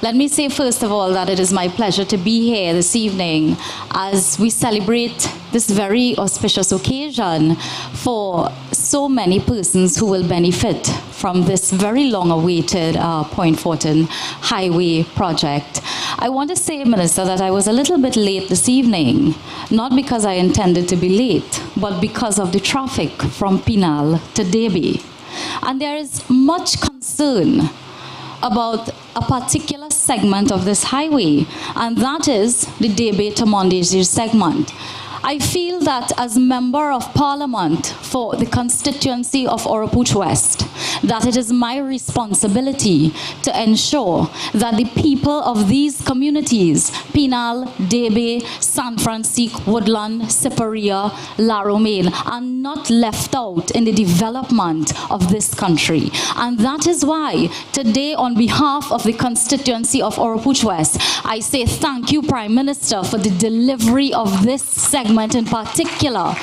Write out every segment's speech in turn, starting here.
Let me say first of all that it is my pleasure to be here this evening as we celebrate this very auspicious occasion for so many persons who will benefit from this very long-awaited Point Fortin highway project. I want to say, Minister, that I was a little bit late this evening, not because I intended to be late, but because of the traffic from Pinal to Debe. And there is much concern about a particular segment of this highway, and that is the Debe to Mondesir segment. I feel that as Member of Parliament for the constituency of Oropouche West, that it is my responsibility to ensure that the people of these communities, Pinal, Debe, San Francisco, Woodland, Siparia, La Romaine, are not left out in the development of this country. And that is why today, on behalf of the constituency of Oropouche West, I say thank you, Prime Minister, for the delivery of this segment in particular.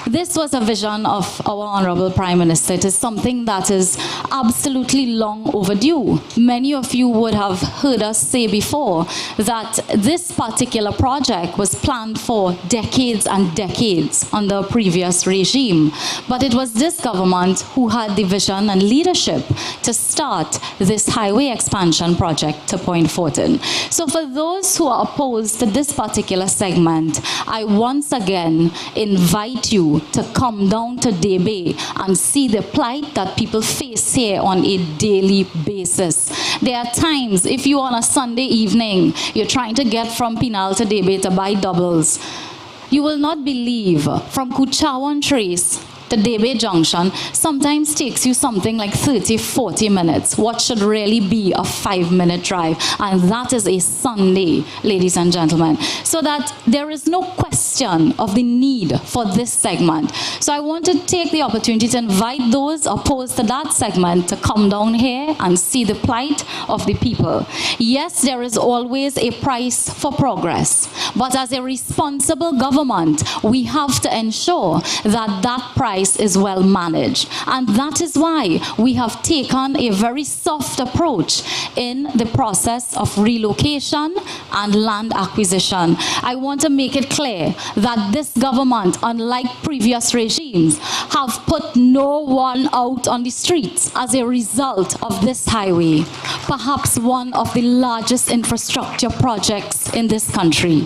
This was a vision of our Honorable Prime Minister. It is something that is absolutely long overdue. Many of you would have heard us say before that this particular project was planned for decades and decades under a previous regime. But it was this government who had the vision and leadership to start this highway expansion project to Point Fortin. So for those who are opposed to this particular segment, I once again invite you to come down to Debe and see the plight that people face here on a daily basis. There are times, if you on a Sunday evening, you're trying to get from Pinal to Debe to buy doubles, you will not believe, from Kuchawan Trace to Debe Junction sometimes takes you something like 30-40 minutes. What should really be a 5-minute drive. And that is a Sunday, ladies and gentlemen. So that there is no question of the need for this segment. So I want to take the opportunity to invite those opposed to that segment to come down here and see the plight of the people. Yes, there is always a price for progress. But as a responsible government, we have to ensure that that price is well managed. And that is why we have taken a very soft approach in the process of relocation and land acquisition. I want to make it clear that this government, unlike previous regimes, have put no one out on the streets as a result of this highway, perhaps one of the largest infrastructure projects in this country.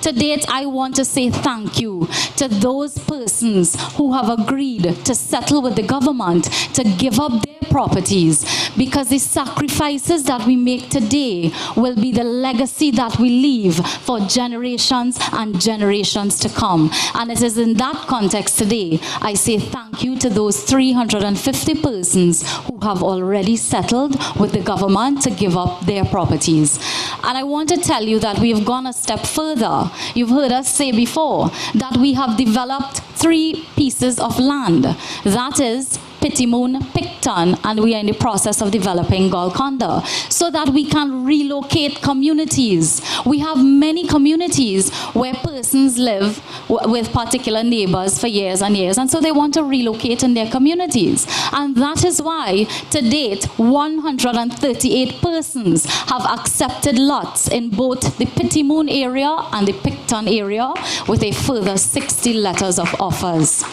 To date, I want to say thank you to those persons who have agreed to settle with the government to give up their properties, because the sacrifices that we make today will be the legacy that we leave for generations and generations to come. And it is in that context today, I say thank you to those 350 persons who have already settled with the government to give up their properties. And I want to tell you that we have gone a step further. You've heard us say before that we have developed 3 pieces of land. That is Pitimoon, Picton, and we are in the process of developing Golconda, so that we can relocate communities. We have many communities where persons live with particular neighbors for years and years, and so they want to relocate in their communities. And that is why, to date, 138 persons have accepted lots in both the Pitimoon area and the Picton area, with a further 60 letters of offers.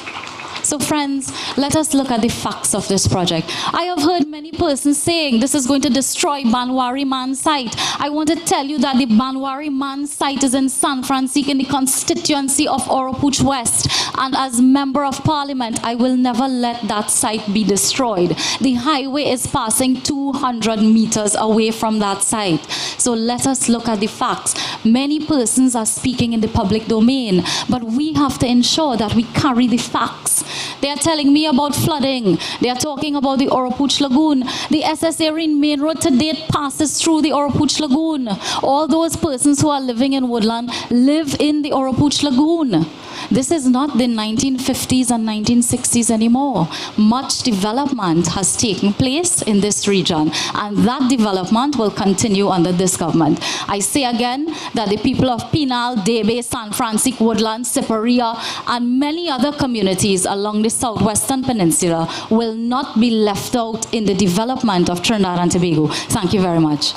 So friends, let us look at the facts of this project. I have heard many persons saying this is going to destroy Banwari Man site. I want to tell you that the Banwari Man site is in San Francisco in the constituency of Oropouche West. And as Member of Parliament, I will never let that site be destroyed. The highway is passing 200 meters away from that site. So let us look at the facts. Many persons are speaking in the public domain, but we have to ensure that we carry the facts. They are telling me about flooding. They are talking about the Oropouche Lagoon. The SSA main road to date passes through the Oropouche Lagoon. All those persons who are living in Woodland live in the Oropouche Lagoon. This is not the 1950s and 1960s anymore. Much development has taken place in this region, and that development will continue under this government. I say again that the people of Pinal, Debe, San Francisco, Woodland, Siparia, and many other communities along the southwestern peninsula will not be left out in the development of Trinidad and Tobago. Thank you very much.